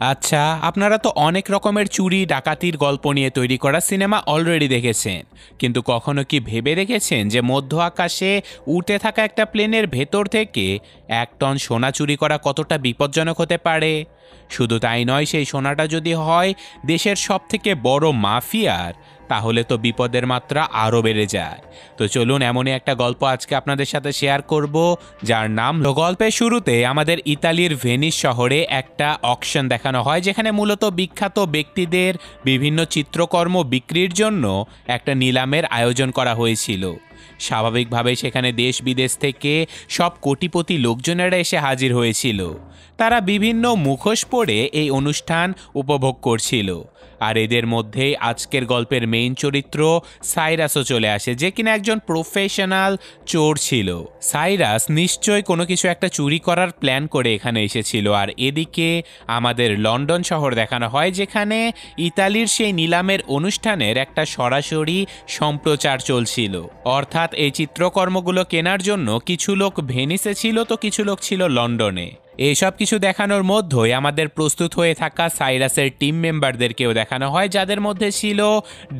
আচ্ছা, আপনারা তো অনেক রকমের চুরি ডাকাতির গল্প নিয়ে তৈরি করা সিনেমা অলরেডি দেখেছেন, কিন্তু কখনো কি ভেবে দেখেছেন যে মধ্য আকাশে উড়তে থাকা একটা প্লেনের ভেতর থেকে 1 টন সোনা চুরি করা কতটা বিপজ্জনক হতে পারে? শুধু তাই নয়, সেই সোনাটা যদি হয় দেশের সবথেকে বড় মাফিয়ার, তাহলে তো বিপদের মাত্রা আরও বেড়ে যায়। তো চলুন এমনই একটা গল্প আজকে আপনাদের সাথে শেয়ার করব, যার নাম। তো গল্পের শুরুতে আমাদের ইতালির ভেনিস শহরে একটা অকশন দেখানো হয়, যেখানে মূলত বিখ্যাত ব্যক্তিদের বিভিন্ন চিত্রকর্ম বিক্রির জন্য একটা নিলামের আয়োজন করা হয়েছিল। স্বাভাবিকভাবেই সেখানে দেশ বিদেশ থেকে সব কোটিপতি লোকজনেরা এসে হাজির হয়েছিল। তারা বিভিন্ন মুখোশ পরে এই অনুষ্ঠান উপভোগ করছিল। আর এদের মধ্যেই আজকের গল্পের মেইন চরিত্র সাইরাসও চলে আসে, যে কিনা একজন প্রফেশনাল চোর ছিল। সাইরাস নিশ্চয় কোনো কিছু একটা চুরি করার প্ল্যান করে এখানে এসেছিল। আর এদিকে আমাদের লন্ডন শহর দেখানো হয়, যেখানে ইতালির সেই নিলামের অনুষ্ঠানের একটা সরাসরি সম্প্রচার চলছিল। অর্থাৎ এই চিত্রকর্মগুলো কেনার জন্য কিছু লোক ভেনিসে ছিল, তো কিছু লোক ছিল লন্ডনে। এইসব কিছু দেখানোর মধ্যেই আমাদের প্রস্তুত হয়ে থাকা সাইরাসের টিম মেম্বারদেরকেও দেখানো হয়, যাদের মধ্যে ছিল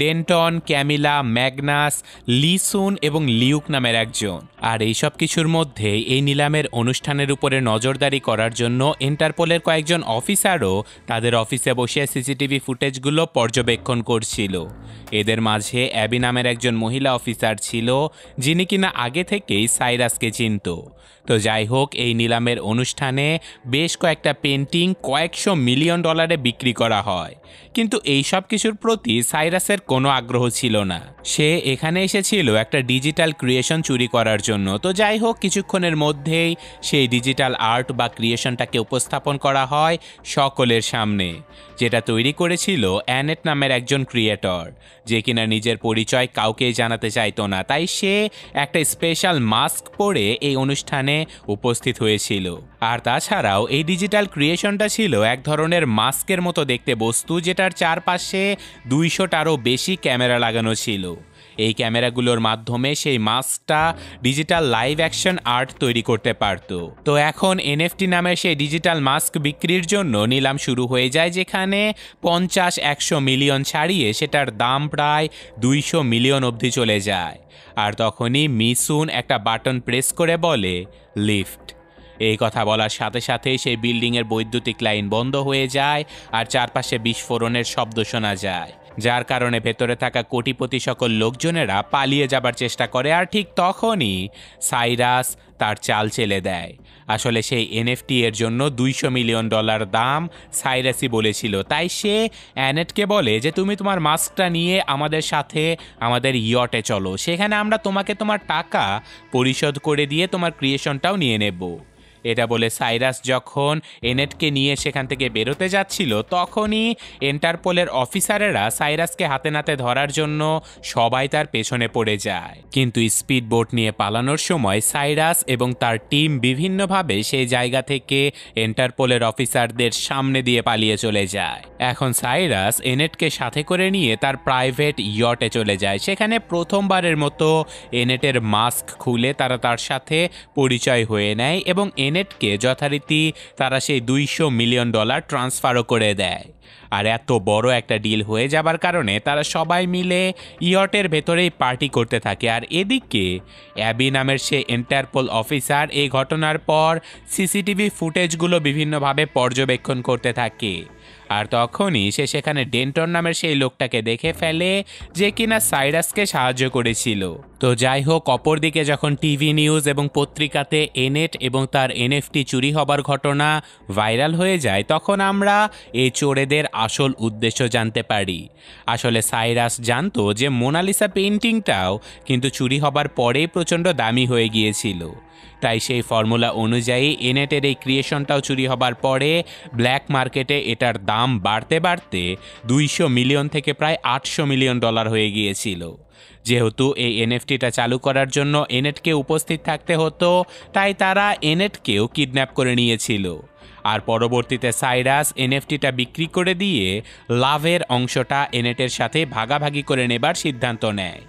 ডেন্টন, ক্যামিলা, ম্যাগনাস, লিসুন এবং লিউক নামের একজন। আর এইসব কিছুর মধ্যে এই নিলামের অনুষ্ঠানের উপরে নজরদারি করার জন্য ইন্টারপোলের কয়েকজন অফিসারও তাদের অফিসে বসে সিসিটিভি ফুটেজগুলো পর্যবেক্ষণ করছিল। এদের মাঝে অ্যাবি নামের একজন মহিলা অফিসার ছিল, যিনি কিনা আগে থেকেই সাইরাসকে চিনত। তো যাই হোক, এই নিলামের অনুষ্ঠানে বেশ কয়েকটা পেন্টিং কয়েকশো মিলিয়ন ডলারে বিক্রি করা হয়, কিন্তু এই সব কিছুর প্রতি সাইরাসের কোনো আগ্রহ ছিল না। সে এখানে এসেছিল একটা ডিজিটাল ক্রিয়েশন চুরি করার জন্য। তো যাই হোক, কিছুক্ষণের মধ্যেই সেই ডিজিটাল আর্ট বা ক্রিয়েশনটাকে উপস্থাপন করা হয় সকলের সামনে, যেটা তৈরি করেছিল অ্যানেট নামের একজন ক্রিয়েটর, যে কিনা নিজের পরিচয় কাউকেই জানাতে চাইতো না। তাই সে একটা স্পেশাল মাস্ক পরে এই অনুষ্ঠানে উপস্থিত হয়েছিল। আর তাছাড়াও এই ডিজিটাল ক্রিয়েশনটা ছিল এক ধরনের মাস্কের মতো দেখতে বস্তু, যেটার চারপাশে 200টারও বেশি ক্যামেরা লাগানো ছিল। এই ক্যামেরাগুলোর মাধ্যমে সেই মাস্কটা ডিজিটাল লাইভ অ্যাকশন আর্ট তৈরি করতে পারত। তো এখন এনএফটি নামের সেই ডিজিটাল মাস্ক বিক্রির জন্য নিলাম শুরু হয়ে যায়, যেখানে 50-100 মিলিয়ন ছাড়িয়ে সেটার দাম প্রায় 200 মিলিয়ন অবধি চলে যায়। আর তখনই মিসুন একটা বাটন প্রেস করে বলে, লিফট। এই কথা বলার সাথে সাথেই সেই বিল্ডিংয়ের বৈদ্যুতিক লাইন বন্ধ হয়ে যায়, আর চারপাশে বিস্ফোরণের শব্দ শোনা যায়, যার কারণে ভেতরে থাকা কোটিপতি সকল লোকজনেরা পালিয়ে যাবার চেষ্টা করে। আর ঠিক তখনই সাইরাস তার চাল চেলে দেয়। আসলে সেই এনএফটি এর জন্য 200 মিলিয়ন ডলার দাম সাইরাসই বলেছিল। তাই সে অ্যানেটকে বলে যে তুমি তোমার মাস্কটা নিয়ে আমাদের সাথে আমাদের ইয়টে চলো, সেখানে আমরা তোমাকে তোমার টাকা পরিশোধ করে দিয়ে তোমার ক্রিয়েশনটাও নিয়ে নেব। এটা বলে সাইরাস যখন এনেটকে নিয়ে সেখান থেকে বেরোতে যাচ্ছিল, তখনই ইন্টারপোলের অফিসারেরা সাইরাসকে হাতে নাতে ধরার জন্য সবাই তার পেছনে পড়ে যায়। কিন্তু স্পিড বোট নিয়ে পালানোর সময় সাইরাস এবং তার টিম বিভিন্নভাবে সেই জায়গা থেকে ইন্টারপোলের অফিসারদের সামনে দিয়ে পালিয়ে চলে যায়। এখন সাইরাস এনেটকে সাথে করে নিয়ে তার প্রাইভেট ইয়টে চলে যায়। সেখানে প্রথমবারের মতো এনেটের মাস্ক খুলে তারা তার সাথে পরিচয় হয়ে নেয় এবং এনেটকে যথারীতি তারা সেই 200 মিলিয়ন ডলার ট্রান্সফারও করে দেয়। আর এত বড় একটা ডিল হয়ে যাবার কারণে তারা সবাই মিলে ইয়টের ভেতরেই পার্টি করতে থাকে। আর এদিকে অ্যাবি নামের সে ইন্টারপোল অফিসার এই ঘটনার পর সিসিটিভি ফুটেজগুলো বিভিন্নভাবে পর্যবেক্ষণ করতে থাকে। আর তখনই সে সেখানে ডেন্টন নামের সেই লোকটাকে দেখে ফেলে, যে কিনা সাইরাসকে সাহায্য করেছিল। তো যাই হোক, অপরদিকে যখন টিভি নিউজ এবং পত্রিকাতে এনেট এবং তার এনএফটি চুরি হবার ঘটনা ভাইরাল হয়ে যায়, তখন আমরা এই চোরেদের আসল উদ্দেশ্য জানতে পারি। আসলে সাইরাস জানতো যে মোনালিসা পেইন্টিংটাও কিন্তু চুরি হবার পরেই প্রচণ্ড দামি হয়ে গিয়েছিল। তাই সেই ফর্মুলা অনুযায়ী এনেটের এই ক্রিয়েশনটাও চুরি হবার পরে ব্ল্যাক মার্কেটে এটার দাম বাড়তে বাড়তে 200 মিলিয়ন থেকে প্রায় 800 মিলিয়ন ডলার হয়ে গিয়েছিল। যেহেতু এই এনএফটিটা চালু করার জন্য এনেটকে উপস্থিত থাকতে হতো, তাই তারা এনেটকেও কিডন্যাপ করে নিয়েছিল। আর পরবর্তীতে সাইরাস এনএফটিটা বিক্রি করে দিয়ে লাভের অংশটা এনেটের সাথে ভাগাভাগি করে নেবার সিদ্ধান্ত নেয়,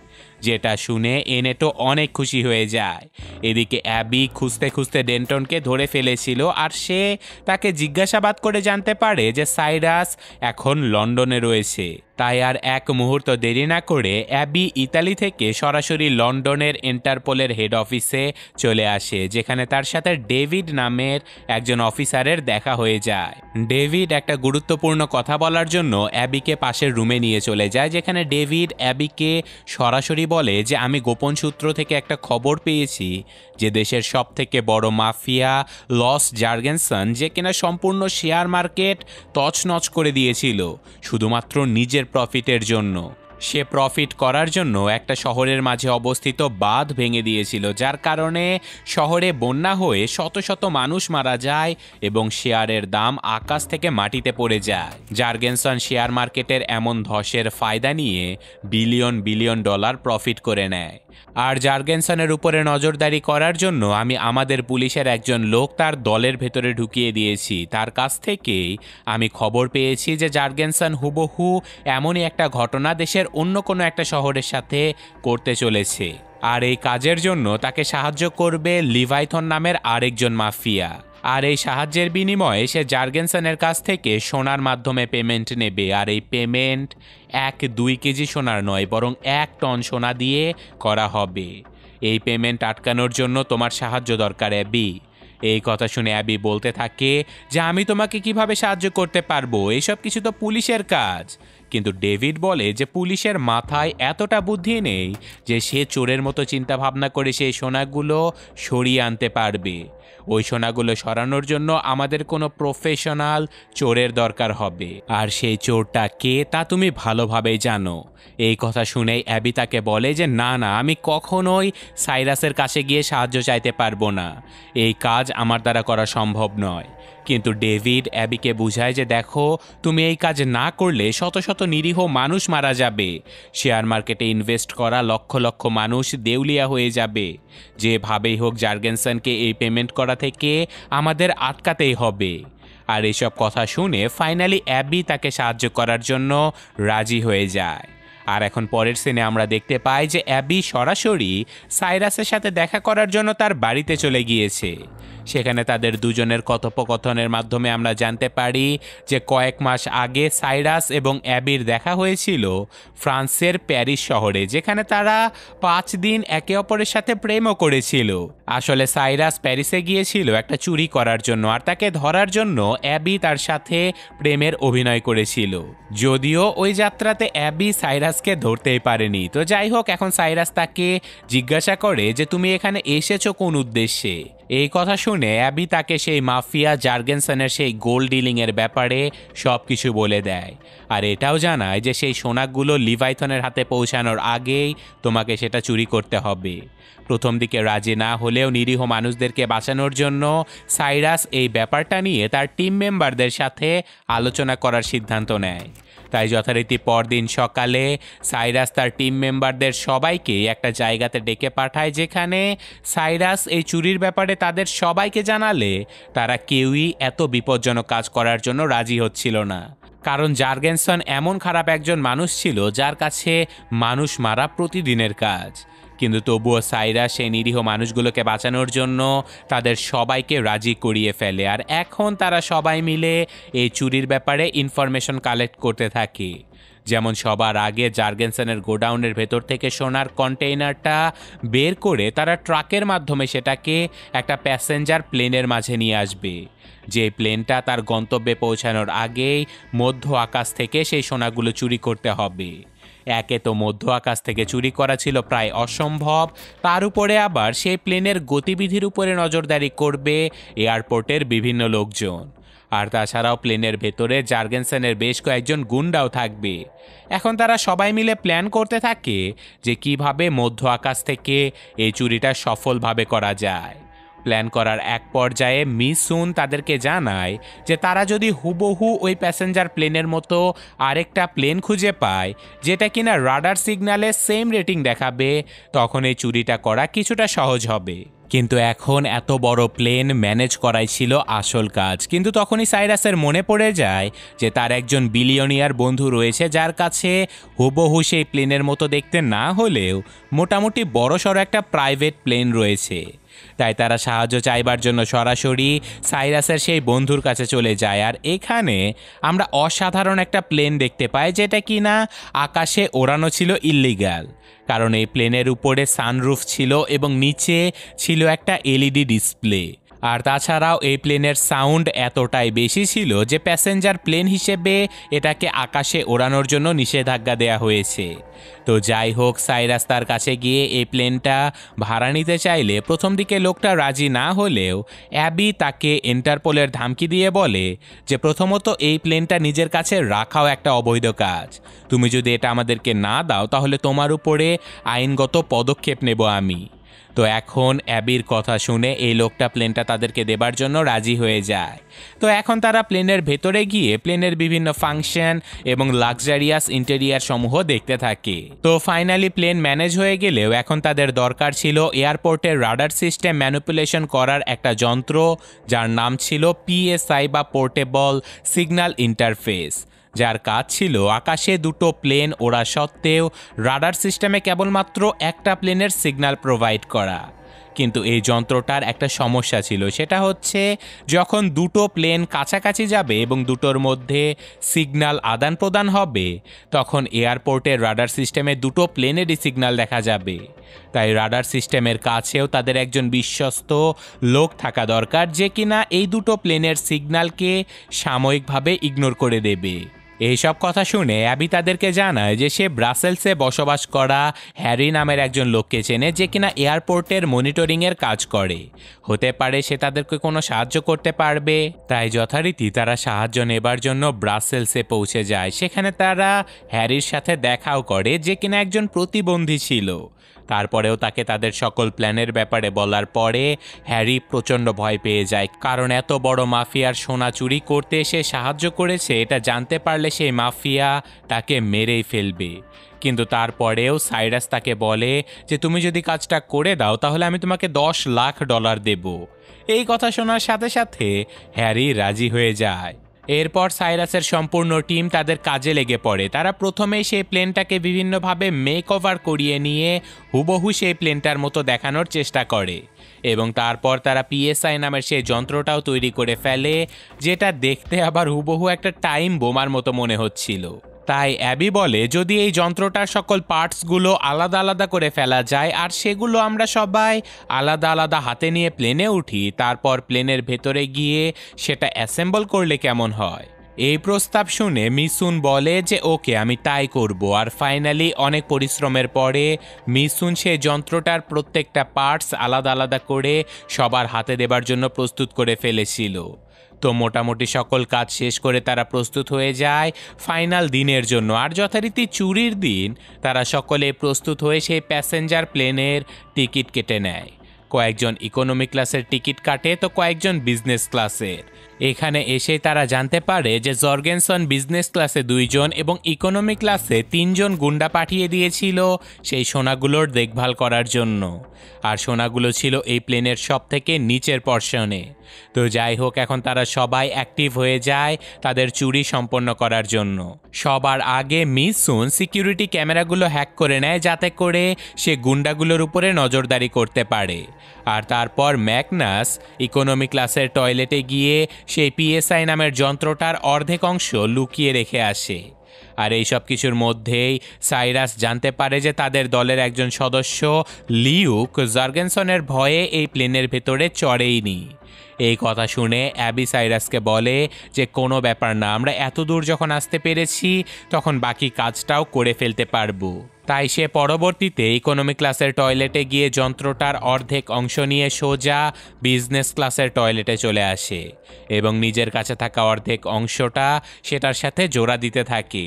যেটা শুনে এনেটো অনেক খুশি হয়ে যায়। এদিকে অ্যাবি খুঁজতে খুঁজতে ডেন্টনকে ধরে ফেলেছিল, আর সে তাকে জিজ্ঞাসাবাদ করে জানতে পারে যে সাইরাস এখন লন্ডনে রয়েছে। তাই আর এক মুহূর্ত দেরি না করে অ্যাবি ইতালি থেকে সরাসরি লন্ডনের ইন্টারপোলের হেড অফিসে চলে আসে, যেখানে তার সাথে ডেভিড নামের একজন অফিসারের দেখা হয়ে যায়। ডেভিড একটা গুরুত্বপূর্ণ কথা বলার জন্য অ্যাবিকে পাশের রুমে নিয়ে চলে যায়, যেখানে ডেভিড অ্যাবিকে সরাসরি বলে যে আমি গোপন সূত্র থেকে একটা খবর পেয়েছি যে দেশের সব থেকে বড় মাফিয়া লস জার্গেনসন, যে কিনা সম্পূর্ণ শেয়ার মার্কেট তছনছ করে দিয়েছিল শুধুমাত্র নিজের প্রফিটের জন্য। সে প্রফিট করার জন্য একটা শহরের মাঝে অবস্থিত বাঁধ ভেঙে দিয়েছিল, যার কারণে শহরে বন্যা হয়ে শত শত মানুষ মারা যায় এবং শেয়ারের দাম আকাশ থেকে মাটিতে পড়ে যায়। জার্গেনসন শেয়ার মার্কেটের এমন ধসের ফায়দা নিয়ে বিলিয়ন বিলিয়ন ডলার প্রফিট করে নেয়। আর জার্গেনসনের উপরে নজরদারি করার জন্য আমি আমাদের পুলিশের একজন লোক তার দলের ভেতরে ঢুকিয়ে দিয়েছি। তার কাছ থেকেই আমি খবর পেয়েছি যে জার্গেনসন হুবহু এমনই একটা ঘটনা দেশের অন্য কোনো একটা শহরের সাথে করতে চলেছে, আর এই কাজের জন্য তাকে সাহায্য করবে লিভাইথন নামের আরেকজন মাফিয়া। আর এই সাহায্যের বিনিময়ে সে জার্গেনসনের কাছ থেকে সোনার মাধ্যমে পেমেন্ট নেবে, আর এই পেমেন্ট 1-2 কেজি সোনার নয়, বরং 1 টন সোনা দিয়ে করা হবে। এই পেমেন্ট আটকানোর জন্য তোমার সাহায্য দরকার অ্যাবি। এই কথা শুনে অ্যাবি বলতে থাকে যে আমি তোমাকে কিভাবে সাহায্য করতে পারবো, এইসব কিছু তো পুলিশের কাজ। কিন্তু ডেভিড বলে যে পুলিশের মাথায় এতটা বুদ্ধি নেই যে সে চোরের মতো চিন্তা ভাবনা করে সেই সোনাগুলো সরিয়ে আনতে পারবে। ওই সোনাগুলো সরানোর জন্য আমাদের কোনো প্রফেশনাল চোরের দরকার হবে, আর সেই চোরটা কে তা তুমি ভালোভাবেই জানো। এই কথা শুনেই অ্যাবি তাকে বলে যে না না, আমি কখনোই সাইরাসের কাছে গিয়ে সাহায্য চাইতে পারবো না, এই কাজ আমার দ্বারা করা সম্ভব নয়। কিন্তু ডেভিড অ্যাবিকে বুঝায় যে দেখো, তুমি এই কাজ না করলে শত শত নিরীহ মানুষ মারা যাবে, শেয়ার মার্কেটে ইনভেস্ট করা লক্ষ লক্ষ মানুষ দেউলিয়া হয়ে যাবে। যেভাবেই হোক জার্গেনসনকে এই পেমেন্ট করা থেকে আমাদের আটকাতেই হবে। আর এইসব কথা শুনে ফাইনালি অ্যাবি তাকে সাহায্য করার জন্য রাজি হয়ে যায়। আর এখন পরের সিনে আমরা দেখতে পাই যে অ্যাবি সরাসরি সাইরাসের সাথে দেখা করার জন্য তার বাড়িতে চলে গিয়েছে। সেখানে তাদের দুজনের কথোপকথনের মাধ্যমে আমরা জানতে পারি যে কয়েক মাস আগে সাইরাস এবং অ্যাবির দেখা হয়েছিল ফ্রান্সের প্যারিস শহরে, যেখানে তারা 5 দিন একে অপরের সাথে প্রেমও করেছিল। আসলে সাইরাস প্যারিসে গিয়েছিল একটা চুরি করার জন্য, আর তাকে ধরার জন্য অ্যাবি তার সাথে প্রেমের অভিনয় করেছিল। যদিও ওই যাত্রাতে অ্যাবি সাইরাসকে ধরতেই পারেনি। তো যাই হোক, এখন সাইরাস তাকে জিজ্ঞাসা করে যে তুমি এখানে এসেছো কোন উদ্দেশ্যে। এই কথা শুনে অ্যাবি তাকে সেই মাফিয়া জার্গেনসনের সেই গোল্ড ডিলিংয়ের ব্যাপারে সব কিছু বলে দেয়, আর এটাও জানায় যে সেই সোনাগুলো লিভাইথনের হাতে পৌঁছানোর আগেই তোমাকে সেটা চুরি করতে হবে। প্রথম দিকে রাজি না হলেও নিরীহ মানুষদেরকে বাঁচানোর জন্য সাইরাস এই ব্যাপারটা নিয়ে তার টিম মেম্বারদের সাথে আলোচনা করার সিদ্ধান্ত নেয়। তাই যথারীতি পরদিন সকালে সাইরাস তার টিম মেম্বারদের সবাইকে একটা জায়গাতে ডেকে পাঠায়, যেখানে সাইরাস এই চুরির ব্যাপারে তাদের সবাইকে জানালে তারা কেউই এত বিপজ্জনক কাজ করার জন্য রাজি হচ্ছিল না। কারণ জার্গেনসন এমন খারাপ একজন মানুষ ছিল যার কাছে মানুষ মারা প্রতিদিনের কাজ। কিন্তু তবুও সাইরাস সেই নিরীহ মানুষগুলোকে বাঁচানোর জন্য তাদের সবাইকে রাজি করিয়ে ফেলে, আর এখন তারা সবাই মিলে এই চুরির ব্যাপারে ইনফরমেশন কালেক্ট করতে থাকে। যেমন সবার আগে জার্গেনসনের গোডাউনের ভেতর থেকে সোনার কন্টেইনারটা বের করে তারা ট্রাকের মাধ্যমে সেটাকে একটা প্যাসেঞ্জার প্লেনের মাঝে নিয়ে আসবে, যে প্লেনটা তার গন্তব্যে পৌঁছানোর আগেই মধ্য আকাশ থেকে সেই সোনাগুলো চুরি করতে হবে। একে তো মধ্য আকাশ থেকে চুরি করা ছিল প্রায় অসম্ভব, তার উপরে আবার সেই প্লেনের গতিবিধির উপরে নজরদারি করবে এয়ারপোর্টের বিভিন্ন লোকজন। আর তাছাড়াও প্লেনের ভেতরে জার্গেনসনের বেশ কয়েকজন গুন্ডাও থাকবে। এখন তারা সবাই মিলে প্ল্যান করতে থাকে যে কিভাবে মধ্য আকাশ থেকে এই চুরিটা সফলভাবে করা যায়। প্ল্যান করার এক পর্যায়ে মিস সুন তাদেরকে জানায় যে তারা যদি হুবহু ওই প্যাসেঞ্জার প্লেনের মতো আরেকটা প্লেন খুঁজে পায় যেটা কিনা রাডার সিগন্যালে সেম রেটিং দেখাবে, তখন এই চুরিটা করা কিছুটা সহজ হবে। কিন্তু এখন এত বড় প্লেন ম্যানেজ করাই ছিল আসল কাজ। কিন্তু তখনই সাইরাসের মনে পড়ে যায় যে তার একজন বিলিয়নিয়ার বন্ধু রয়েছে যার কাছে হুবহু সেই প্লেনের মতো দেখতে না হলেও মোটামুটি বড়সড় একটা প্রাইভেট প্লেন রয়েছে। তাই তারা সাহায্য চাইবার জন্য সরাসরি সাইরাসের সেই বন্ধুর কাছে চলে যায়। আর এখানে আমরা অসাধারণ একটা প্লেন দেখতে পাই যেটা কিনা আকাশে ওড়ানো ছিল ইল্লিগাল, কারণ এই প্লেনের উপরে সানরুফ ছিল এবং নিচে ছিল একটা এলইডি ডিসপ্লে। আর তাছাড়াও এই প্লেনের সাউন্ড এতটাই বেশি ছিল যে প্যাসেঞ্জার প্লেন হিসেবে এটাকে আকাশে ওড়ানোর জন্য নিষেধাজ্ঞা দেয়া হয়েছে। তো যাই হোক, সাইরাস তার কাছে গিয়ে এই প্লেনটা ভাড়া নিতে চাইলে প্রথম দিকে লোকটা রাজি না হলেও অ্যাবি তাকে ইন্টারপোলের ধমকি দিয়ে বলে যে প্রথমত এই প্লেনটা নিজের কাছে রাখাও একটা অবৈধ কাজ, তুমি যদি এটা আমাদেরকে না দাও তাহলে তোমার উপরে আইনগত পদক্ষেপ নেব আমি। তো এখন অ্যাবির কথা শুনে এই লোকটা প্লেনটা তাদেরকে দেবার জন্য রাজি হয়ে যায়। তো এখন তারা প্লেনের ভেতরে গিয়ে প্লেনের বিভিন্ন ফাংশন এবং লাক্সারিয়াস ইন্টেরিয়ার সমূহ দেখতে থাকে। তো ফাইনালি প্লেন ম্যানেজ হয়ে গেলেও এখন তাদের দরকার ছিল এয়ারপোর্টের রাডার সিস্টেম ম্যানিপুলেশন করার একটা যন্ত্র যার নাম ছিল পিএসআই বা পোর্টেবল সিগন্যাল ইন্টারফেস, যার কাজ ছিল আকাশে দুটো প্লেন ওড়া সত্ত্বেও রাডার সিস্টেমে কেবলমাত্র একটা প্লেনের সিগন্যাল প্রোভাইড করা। কিন্তু এই যন্ত্রটার একটা সমস্যা ছিল, সেটা হচ্ছে যখন দুটো প্লেন কাছাকাছি যাবে এবং দুটোর মধ্যে সিগন্যাল আদান প্রদান হবে তখন এয়ারপোর্টের রাডার সিস্টেমে দুটো প্লেনেরই সিগন্যাল দেখা যাবে। তাই রাডার সিস্টেমের কাছেও তাদের একজন বিশ্বস্ত লোক থাকা দরকার যে কিনা এই দুটো প্লেনের সিগন্যালকে সাময়িকভাবে ইগনোর করে দেবে। এইসব কথা শুনে অ্যাবি তাদেরকে জানায় যে সে ব্রাসেলসে বসবাস করা হ্যারি নামের একজন লোককে চেনে যে কিনা এয়ারপোর্টের মনিটরিংয়ের কাজ করে। হতে পারে সে তাদেরকে কোনো সাহায্য করতে পারবে। তাই যথারীতি তারা সাহায্য নেবার জন্য ব্রাসেলসে পৌঁছে যায়। সেখানে তারা হ্যারির সাথে দেখাও করে যে কিনা একজন প্রতিবন্ধী ছিল। তারপরেও তাকে তাদের সকল প্ল্যানের ব্যাপারে বলার পরে হ্যারি প্রচণ্ড ভয় পেয়ে যায়, কারণ এত বড় মাফিয়ার সোনা চুরি করতে সে সাহায্য করেছে এটা জানতে পারলে সেই মাফিয়া তাকে মেরেই ফেলবে। কিন্তু তারপরেও সাইরাস তাকে বলে যে তুমি যদি কাজটা করে দাও তাহলে আমি তোমাকে $10,00,000 দেব। এই কথা শোনার সাথে সাথে হ্যারি রাজি হয়ে যায়। এরপর সাইরাসের সম্পূর্ণ টিম তাদের কাজে লেগে পড়ে। তারা প্রথমেই সেই প্লেনটাকে বিভিন্নভাবে মেক ওভার করিয়ে নিয়ে হুবহু সেই প্লেনটার মতো দেখানোর চেষ্টা করে এবং তারপর তারা পিএসআই নামের সেই যন্ত্রটাও তৈরি করে ফেলে, যেটা দেখতে আবার হুবহু একটা টাইম বোমার মতো মনে হচ্ছিল। তাই অ্যাবি বলে যদি এই যন্ত্রটার সকল পার্টসগুলো আলাদা আলাদা করে ফেলা যায় আর সেগুলো আমরা সবাই আলাদা আলাদা হাতে নিয়ে প্লেনে উঠি, তারপর প্লেনের ভেতরে গিয়ে সেটা অ্যাসেম্বল করলে কেমন হয়। এই প্রস্তাব শুনে মিসুন বলে যে ওকে, আমি তাই করব। আর ফাইনালি অনেক পরিশ্রমের পরে মিসুন সেই যন্ত্রটার প্রত্যেকটা পার্টস আলাদা আলাদা করে সবার হাতে দেবার জন্য প্রস্তুত করে ফেলেছিল। তো মোটামুটি সকল কাজ শেষ করে তারা প্রস্তুত হয়ে যায় ফাইনাল দিনের জন্য। আর যথারীতি চুরির দিন তারা সকলে প্রস্তুত হয়ে সেই প্যাসেঞ্জার প্লেনের টিকিট কেটে নেয়। কয়েকজন ইকোনমি ক্লাসের টিকিট কাটে তো কয়েকজন বিজনেস ক্লাসের। এখানে এসে তারা জানতে পারে যে জর্গেনসন বিজনেস ক্লাসে 2 জন এবং ইকোনমি ক্লাসে 3 জন গুন্ডা পাঠিয়ে দিয়েছিল সেই সোনাগুলোর দেখভাল করার জন্য। আর সোনাগুলো ছিল এই প্লেনের সব থেকে নিচের পর্শনে। তো যাই হোক, এখন তারা সবাই অ্যাক্টিভ হয়ে যায় তাদের চুরি সম্পন্ন করার জন্য। সবার আগে মিসুন সিকিউরিটি ক্যামেরাগুলো হ্যাক করে নেয় যাতে করে সে গুন্ডাগুলোর উপরে নজরদারি করতে পারে। আর তারপর ম্যাগনাস ইকোনমি ক্লাসের টয়লেটে গিয়ে সেই পিএসআই নামের যন্ত্রটার অর্ধেক অংশ লুকিয়ে রেখে আসে। আর এই সব কিছুর মধ্যেই সাইরাস জানতে পারে যে তাদের দলের একজন সদস্য লিউক জর্গেনসনের ভয়ে এই প্লেনের ভেতরে চড়েইনি। এই কথা শুনে অ্যাবি সাইরাসকে বলে যে কোনো ব্যাপার না, আমরা এত দূর যখন আসতে পেরেছি তখন বাকি কাজটাও করে ফেলতে পারবো। তাই সে পরবর্তীতে ইকোনমি ক্লাসের টয়লেটে গিয়ে যন্ত্রটার অর্ধেক অংশ নিয়ে সোজা বিজনেস ক্লাসের টয়লেটে চলে আসে এবং নিজের কাছে থাকা অর্ধেক অংশটা সেটার সাথে জোড়া দিতে থাকে।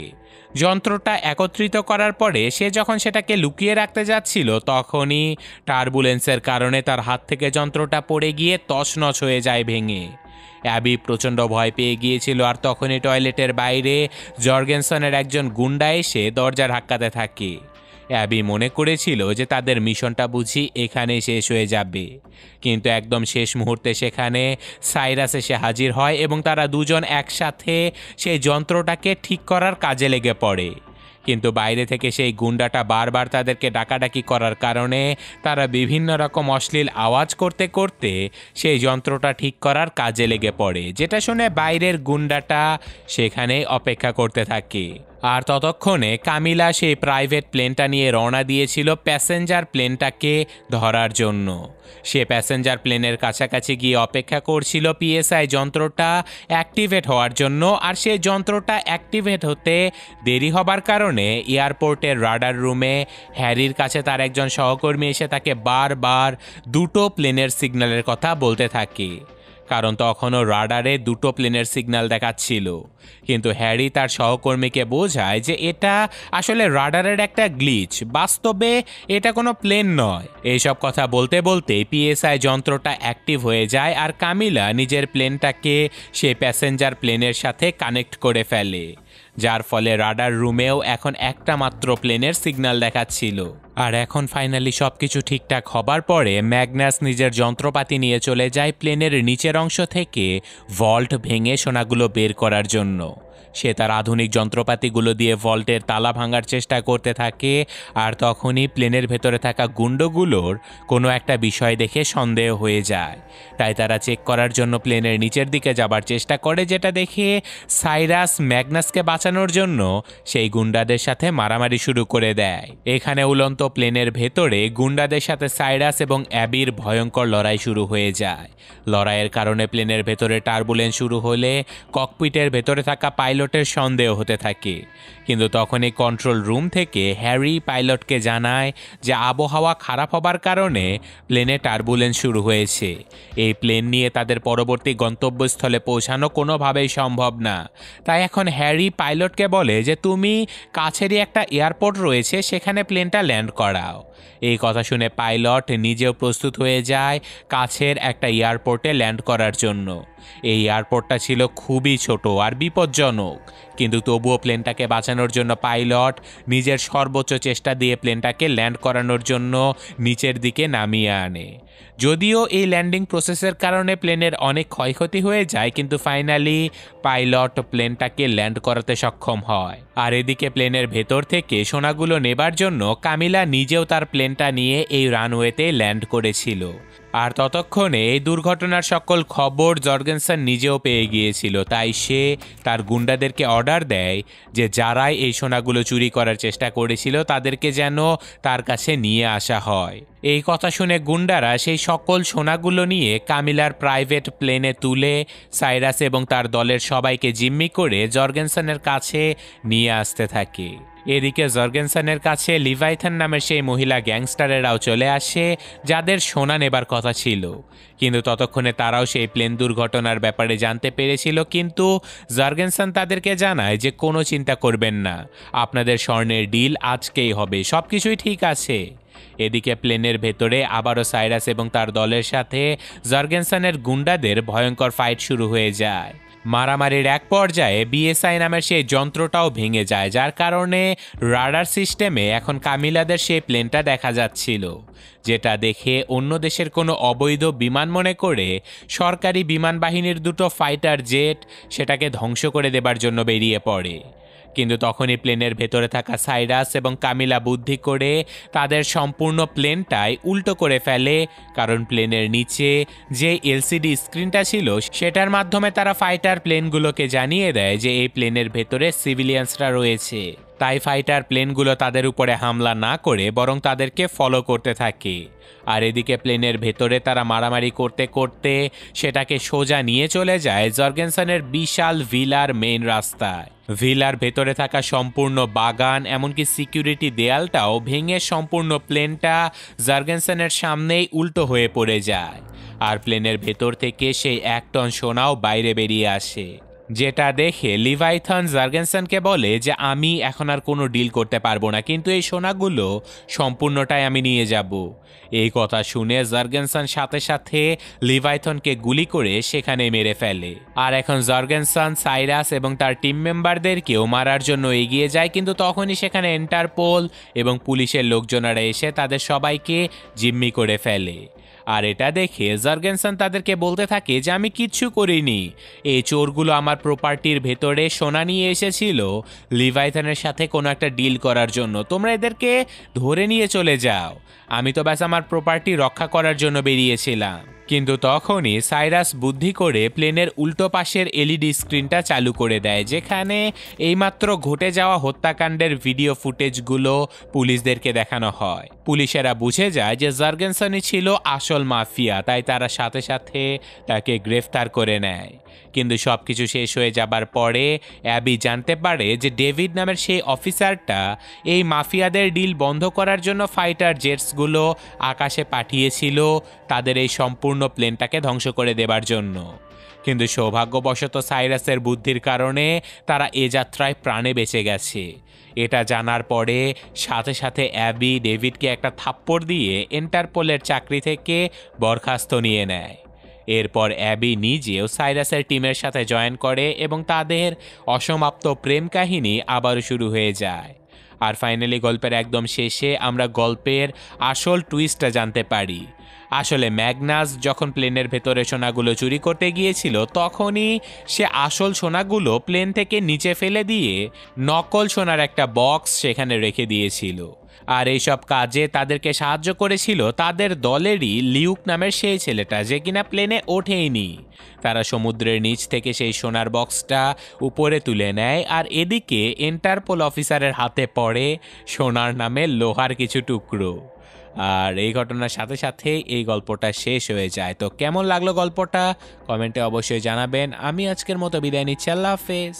যন্ত্রটা একত্রিত করার পরে সে যখন সেটাকে লুকিয়ে রাখতে যাচ্ছিল তখনই টার্বুলেন্সের কারণে তার হাত থেকে যন্ত্রটা পড়ে গিয়ে তছনছ হয়ে যায় ভেঙে। অ্যাবি প্রচণ্ড ভয় পেয়ে গিয়েছিল আর তখনই টয়লেটের বাইরে জর্গেনসনের একজন গুন্ডা এসে দরজা ধাক্কাতে থাকে অ্যাবি মনে করেছিল যে তাদের মিশনটা বুঝি এখানেই শেষ হয়ে যাবে, কিন্তু একদম শেষ মুহূর্তে সেখানে সাইরাস এসে হাজির হয় এবং তারা দুজন একসাথে সেই যন্ত্রটাকে ঠিক করার কাজে লেগে পড়ে। কিন্তু বাইরে থেকে সেই গুন্ডাটা বারবার তাদেরকে ডাকাডাকি করার কারণে তারা বিভিন্ন রকম অশ্লীল আওয়াজ করতে করতে সেই যন্ত্রটা ঠিক করার কাজে লেগে পড়ে, যেটা শুনে বাইরের গুন্ডাটা সেখানেই অপেক্ষা করতে থাকে। আর ততক্ষণে কামিলা সেই প্রাইভেট প্লেনটা নিয়ে রওনা দিয়েছিল প্যাসেঞ্জার প্লেনটাকে ধরার জন্য। সে প্যাসেঞ্জার প্লেনের কাছাকাছি গিয়ে অপেক্ষা করছিল পিএসআই যন্ত্রটা অ্যাক্টিভেট হওয়ার জন্য। আর সেই যন্ত্রটা অ্যাক্টিভেট হতে দেরি হবার কারণে এয়ারপোর্টের রাডার রুমে হ্যারির কাছে তার একজন সহকর্মী এসে তাকে বারবার দুটো প্লেনের সিগন্যালের কথা বলতে থাকে, কারণ তখনও রাডারে দুটো প্লেনের সিগন্যাল দেখাচ্ছিল। কিন্তু হ্যারি তার সহকর্মীকে বোঝায় যে এটা আসলে রাডারের একটা গ্লিচ, বাস্তবে এটা কোনো প্লেন নয়। এইসব কথা বলতে বলতে পিএসআই যন্ত্রটা অ্যাক্টিভ হয়ে যায় আর কামিলা নিজের প্লেনটাকে সেই প্যাসেঞ্জার প্লেনের সাথে কানেক্ট করে ফেলে, যার ফলে রাডার রুমেও এখন একটা মাত্র প্লেনের সিগন্যাল দেখাচ্ছিল। আর এখন ফাইনালি সবকিছু ঠিকঠাক হবার পরে ম্যাগনাস নিজের যন্ত্রপাতি নিয়ে চলে যায় প্লেনের নিচের অংশ থেকে ভল্ট ভেঙে সোনাগুলো বের করার জন্য। সে তার আধুনিক যন্ত্রপাতিগুলো দিয়ে ভল্টের তালা ভাঙার চেষ্টা করতে থাকে। আর তখনই প্লেনের ভেতরে থাকা গুন্ডগুলোর কোনো একটা বিষয় দেখে সন্দেহ হয়ে যায়, তাই তারা চেক করার জন্য প্লেনের নিচের দিকে যাবার চেষ্টা করে, যেটা দেখে সাইরাস ম্যাগনাসকে বাঁচানোর জন্য সেই গুন্ডাদের সাথে মারামারি শুরু করে দেয়। এখানে উলন্ত প্লেনের ভেতরে গুন্ডাদের সাথে সাইরাস এবং অ্যাবির ভয়ঙ্কর লড়াই শুরু হয়ে যায়। লড়াইয়ের কারণে প্লেনের ভেতরে টার্বুলেন্স শুরু হলে ককপিটের ভেতরে থাকা পাইলটের সন্দেহ হতে থাকে। কিন্তু তখনই কন্ট্রোল রুম থেকে হ্যারি পাইলটকে জানায় যে আবহাওয়া খারাপ হবার কারণে প্লেনে টার্বুলেন্স শুরু হয়েছে। এই প্লেন নিয়ে তাদের পরবর্তী গন্তব্যস্থলে পৌঁছানো কোনোভাবেই সম্ভব না। তাই এখন হ্যারি পাইলটকে বলে যে তুমি কাছেরই একটা এয়ারপোর্ট রয়েছে, সেখানে প্লেনটা ল্যান্ড করাও। এই কথা শুনে পাইলট নিজেও প্রস্তুত হয়ে যায় কাছের একটা এয়ারপোর্টে ল্যান্ড করার জন্য। এই এয়ারপোর্টটা ছিল খুবই ছোট আর বিপজ্জনক, কিন্তু তবুও প্লেনটাকে বাঁচানোর জন্য পাইলট নিজের সর্বোচ্চ চেষ্টা দিয়ে প্লেনটাকে ল্যান্ড করানোর জন্য নিচের দিকে নামিয়ে আনে। যদিও এই ল্যান্ডিং প্রসেসের কারণে প্লেনের অনেক ক্ষয়ক্ষতি হয়ে যায়, কিন্তু ফাইনালি পাইলট প্লেনটাকে ল্যান্ড করাতে সক্ষম হয়। আর এদিকে প্লেনের ভেতর থেকে সোনাগুলো নেবার জন্য কামিলা নিজেও তার প্লেনটা নিয়ে এই রানওয়েতে ল্যান্ড করেছিল। আর ততক্ষণে এই দুর্ঘটনার সকল খবর জর্গেনসন নিজেও পেয়ে গিয়েছিল, তাই সে তার গুন্ডাদেরকে অর্ডার দেয় যে যারাই এই সোনাগুলো চুরি করার চেষ্টা করেছিল তাদেরকে যেন তার কাছে নিয়ে আসা হয়। এই কথা শুনে গুন্ডারা সেই সকল সোনাগুলো নিয়ে কামিলার প্রাইভেট প্লেনে তুলে সাইরাস এবং তার দলের সবাইকে জিম্মি করে জর্গেনসনের কাছে নিয়ে আসতে থাকে। এদিকে জর্গেনসনের কাছে লিভাইথান নামের সেই মহিলা গ্যাংস্টারেরাও চলে আসে যাদের সোনা নেবার কথা ছিল, কিন্তু ততক্ষণে তারাও সেই প্লেন দুর্ঘটনার ব্যাপারে জানতে পেরেছিল। কিন্তু জর্গেনসন তাদেরকে জানায় যে কোনো চিন্তা করবেন না, আপনাদের স্বর্ণের ডিল আজকেই হবে, সব কিছুই ঠিক আছে। এদিকে প্লেনের ভেতরে আবারও সাইরাস এবং তার দলের সাথে জর্গেনসনের গুন্ডাদের ভয়ঙ্কর ফাইট শুরু হয়ে যায়। মারামারির এক পর্যায়ে বিএসআই নামের সেই যন্ত্রটাও ভেঙে যায়, যার কারণে রাডার সিস্টেমে এখন কামিলাদের সেই প্লেনটা দেখা যাচ্ছিল, যেটা দেখে অন্য দেশের কোনো অবৈধ বিমান মনে করে সরকারি বিমান বাহিনীর দুটো ফাইটার জেট সেটাকে ধ্বংস করে দেবার জন্য বেরিয়ে পড়ে। কিন্তু তখনই প্লেনের ভেতরে থাকা সাইরাস এবং কামিলা বুদ্ধি করে তাদের সম্পূর্ণ প্লেনটাই উল্টো করে ফেলে, কারণ প্লেনের নিচে যে এলসিডি স্ক্রিনটা ছিল সেটার মাধ্যমে তারা ফাইটার প্লেনগুলোকে জানিয়ে দেয় যে এই প্লেনের ভেতরে সিভিলিয়ানসরা রয়েছে। তাই ফাইটার প্লেনগুলো তাদের উপরে হামলা না করে বরং তাদেরকে ফলো করতে থাকে। আর এদিকে প্লেনের ভেতরে তারা মারামারি করতে করতে সেটাকে সোজা নিয়ে চলে যায় জর্গেনসনের বিশাল ভিলার মেইন রাস্তায়। ভিলার ভেতরে থাকা সম্পূর্ণ বাগান এমনকি সিকিউরিটি দেয়ালটাও ভেঙে সম্পূর্ণ প্লেনটা জর্গেনসনের সামনেই উল্টো হয়ে পড়ে যায়। আর প্লেনের ভেতর থেকে সেই 1 টন সোনাও বাইরে বেরিয়ে আসে। যেটা দেখে লিভাইথন জার্গেনসনকে বলে যে আমি এখন আর কোনো ডিল করতে পারবো না, কিন্তু এই সোনাগুলো সম্পূর্ণটাই আমি নিয়ে যাব। এই কথা শুনে জার্গেনসন সাথে সাথে লিভাইথনকে গুলি করে সেখানে মেরে ফেলে। আর এখন জার্গেনসন সাইরাস এবং তার টিম মেম্বারদেরকেও মারার জন্য এগিয়ে যায়, কিন্তু তখনই সেখানে ইন্টারপোল এবং পুলিশের লোকজনেরা এসে তাদের সবাইকে জিম্মি করে ফেলে। আর এটা দেখে জার্গেনসন তাদেরকে বলতে থাকে যে আমি কিচ্ছু করিনি, এই চোরগুলো আমার প্রপার্টির ভেতরে সোনা নিয়ে এসেছিল লিভাইথনের সাথে কোনো একটা ডিল করার জন্য, তোমরা এদেরকে ধরে নিয়ে চলে যাও, আমি তো ব্যাস আমার প্রপার্টি রক্ষা করার জন্য বেরিয়েছিলাম। কিন্তু তখনই সাইরাস বুদ্ধি করে প্লেনের উল্টো পাশের এলইডি স্ক্রিনটা চালু করে দেয়, যেখানে এইমাত্র ঘটে যাওয়া হত্যাকাণ্ডের ভিডিও ফুটেজগুলো পুলিশদেরকে দেখানো হয়। পুলিশেরা বুঝে যায় যে জার্গেনসনই ছিল আসল মাফিয়া, তাই তারা সাথে সাথে তাকে গ্রেফতার করে নেয়। কিন্তু সবকিছু শেষ হয়ে যাবার পরে অ্যাবি জানতে পারে যে ডেভিড নামের সেই অফিসারটা এই মাফিয়াদের ডিল বন্ধ করার জন্য ফাইটার জেটসগুলো আকাশে পাঠিয়েছিল তাদের এই সম্পূর্ণ প্লেনটাকে ধ্বংস করে দেবার জন্য। কিন্তু সৌভাগ্যবশত সাইরাসের বুদ্ধির কারণে তারা এ যাত্রায় প্রাণে বেঁচে গেছে। এটা জানার পরে সাথে সাথে অ্যাবি ডেভিডকে একটা থাপ্পড় দিয়ে ইন্টারপোলের চাকরি থেকে বরখাস্ত নিয়ে নেয়। এরপর অ্যাবি নিজেও সাইরাসের টিমের সাথে জয়েন করে এবং তাদের অসমাপ্ত প্রেম কাহিনী আবারও শুরু হয়ে যায়। আর ফাইনালি গল্পের একদম শেষে আমরা গল্পের আসল টুইস্টটা জানতে পারি। আসলে ম্যাগনাস যখন প্লেনের ভেতরে সোনাগুলো চুরি করতে গিয়েছিল তখনই সে আসল সোনাগুলো প্লেন থেকে নিচে ফেলে দিয়ে নকল সোনার একটা বক্স সেখানে রেখে দিয়েছিল। আর এইসব কাজে তাদেরকে সাহায্য করেছিল তাদের দলেরই লিউক নামের সেই ছেলেটা, যে কিনা প্লেনে ওঠেইনি। তারা সমুদ্রের নিচ থেকে সেই সোনার বক্সটা উপরে তুলে নেয়, আর এদিকে ইন্টারপোল অফিসারের হাতে পড়ে সোনার নামে লোহার কিছু টুকরো। আর এই ঘটনার সাথে সাথে এই গল্পটা শেষ হয়ে যায়। তো কেমন লাগলো গল্পটা কমেন্টে অবশ্যই জানাবেন। আমি আজকের মতো বিদায় নিচ্ছি, আল্লাহ হাফেজ।